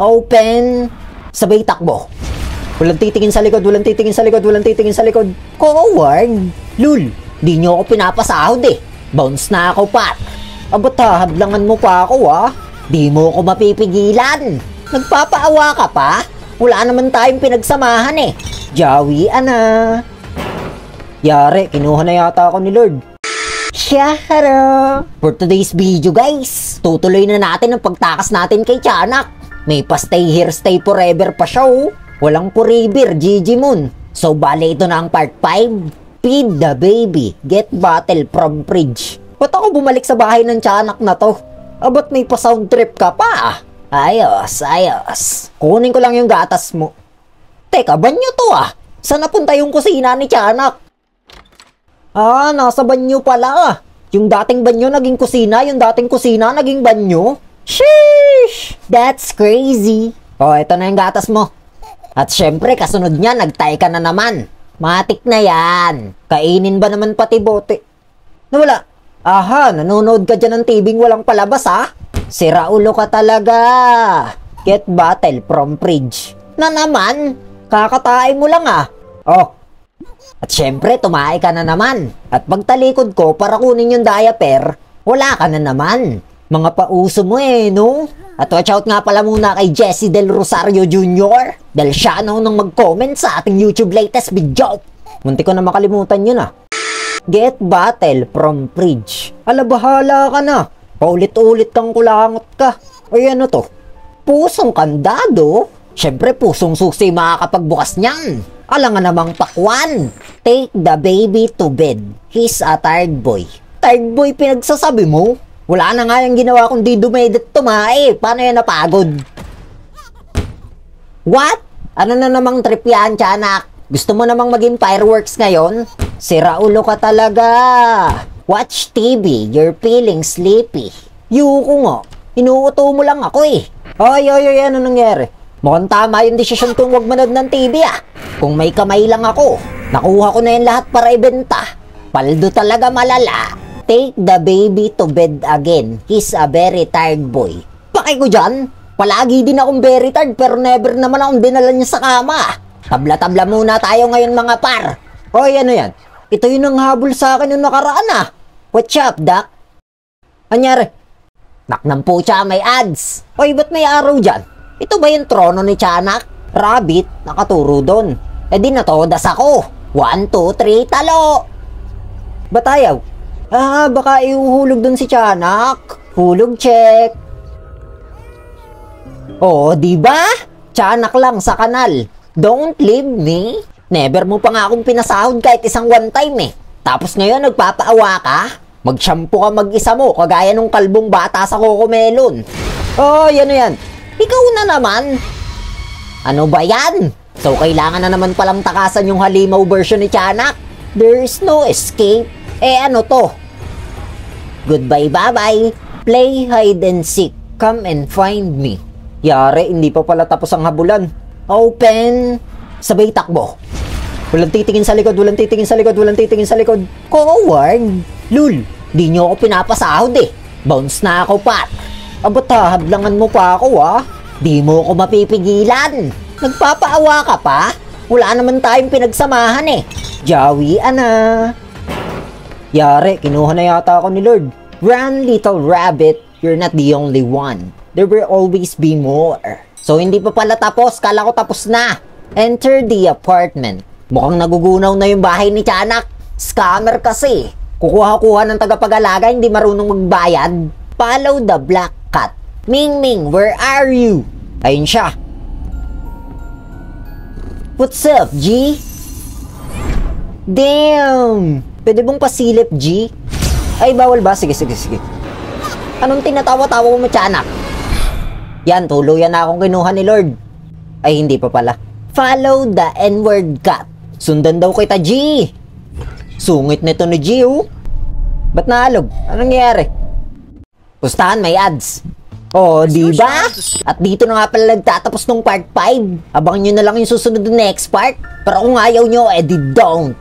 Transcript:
Open. Sabay takbo. Walang titingin sa likod, walang titingin sa likod, walang titingin sa likod. Coward. Lul, di nyo ako pinapasahod eh. Bounce na ako, Pat. Abot ha, hadlangan mo pa ako ah. Di mo ako mapipigilan. Nagpapaawa ka pa? Wala naman tayong pinagsamahan eh. Jawian na. Yari, kinuha na yata ako ni Lord. Shara! For today's video guys, tutuloy na natin ang pagtakas natin kay Tiyanak. May pa stay here, stay forever pa siya oh. Walang forever, Gigi Moon. So bale ito na ang part 5. Feed the baby, get bottle from fridge. Ba't ako bumalik sa bahay ng Tiyanak na to? Abot may pa sound trip ka pa. Ayos, ayos. Kunin ko lang yung gatas mo. Teka, banyo to ah. Saan napunta yung kusina ni Tiyanak? Ah, nasa banyo pala. Yung dating banyo naging kusina, yung dating kusina naging banyo. Sheesh! That's crazy. Oh, ito na yung gatas mo. At syempre, kasunod niya, nagtay ka na naman. Matik na yan. Kainin ba naman pati bote? Nawala. Aha, nanonood ka dyan ng tibing walang palabas ha? Sira ulo ka talaga. Get bottle from fridge. Na naman? Kakatae mo lang ah. Oh. At syempre, tumae ka na naman. At pagtalikod ko para kunin yung diaper, wala ka na naman. Mga pauso mo eh, no? At watch out nga pala muna kay Jesse Del Rosario Jr. Dahil siya nang mag-comment sa ating YouTube latest video. Munti ko na makalimutan yun ah. Get bottle from fridge. Ala, bahala ka na. Paulit-ulit kang kulangot ka. Ay ano to? Pusong kandado? Syempre pusong susi makakapagbukas niyan. Ala nga namang pakwan. Take the baby to bed. He's a tired boy. Tired boy pinagsasabi mo? Wala na nga yung ginawa kundi dumedit tumae. Paano yan napagod? What? Ano na namang trip yan, Tiyanak? Gusto mo namang maging fireworks ngayon? Sira ulo ka talaga. Watch TV, you're feeling sleepy. Yuko nga. Inuuto mo lang ako eh. Ay, ano nangyari? Mukhang tama yung desisyon kong wag manood ng TV ah. Kung may kamay lang ako, nakuha ko na yung lahat para ibenta. Paldo talaga malala. Take the baby to bed again. He's a very tired boy. Paki ko dyan. Palagi din akong very tired pero never naman akong dinala niya sa kama. Tabla-tabla muna tayo ngayon mga par. Hoy, ano yan? Ito yung nanghabol sa akin yung nakaraan ah. What's up, Doc? Anyari? Naknang po siya, may ads. Hoy, ba't may araw dyan? Ito ba yung trono ni Tiyanak? Rabbit, nakaturo doon. E di natodas ako. 1, 2, 3, talo! Ba't ayaw? Ah, baka iuhulog doon si Tiyanak. Hulog check. Oo, diba? Tiyanak lang sa kanal. Don't leave me. Never mo pa nga akong pinasahod kahit isang one time eh. Tapos ngayon nagpapaawa ka? Mag-shampoo ka mag-isa mo, kagaya nung kalbong bata sa Cocomelon. Oh, ano yan? Ikaw na naman. Ano ba yan? So kailangan na naman palang takasan yung halimaw version ni Tiyanak. There is no escape. Eh ano to? Goodbye, bye-bye. Play hide and seek. Come and find me. Yari, hindi pa pala tapos ang habulan. Open. Sabay takbo. Walang titingin sa likod, walang titingin sa likod, walang titingin sa likod. Coward. Lul, di nyo ako pinapasahod eh. Bounce na ako, Pat. Abot ha, hadlangan mo pa ako ah. Di mo ako mapipigilan. Nagpapaawa ka pa? Wala naman tayong pinagsamahan eh. Jawian na. Yari, kinuha na yata ako ni Lord. Run, little rabbit. You're not the only one. There will always be more. So hindi pa pala tapos, kala ko tapos na. Enter the apartment. Mukhang nagugunaw na yung bahay ni Tiyanak. Scammer kasi. Kukuha-kuha ng tagapag-alaga, hindi marunong magbayad. Follow the black cat. Ming Ming, where are you? Ayun siya. What's up, G? Damn! Pwede bang pasilip, G? Ay, bawal ba? Sige. Anong tinatawa-tawa mo, Tiyanak? Yan, tuluyan na akong kinuha ni Lord. Ay, hindi pa pala. Follow the N-word cat. Sundan daw kita, G. Sungit nito ni G, oh. Ba't naalog? Anong nangyayari? Pustahan, may ads. Oh, diba? At dito na nga pala nagtatapos ng part 5. Abangan nyo na lang yung susunod na next part. Pero kung ayaw nyo, edi don't.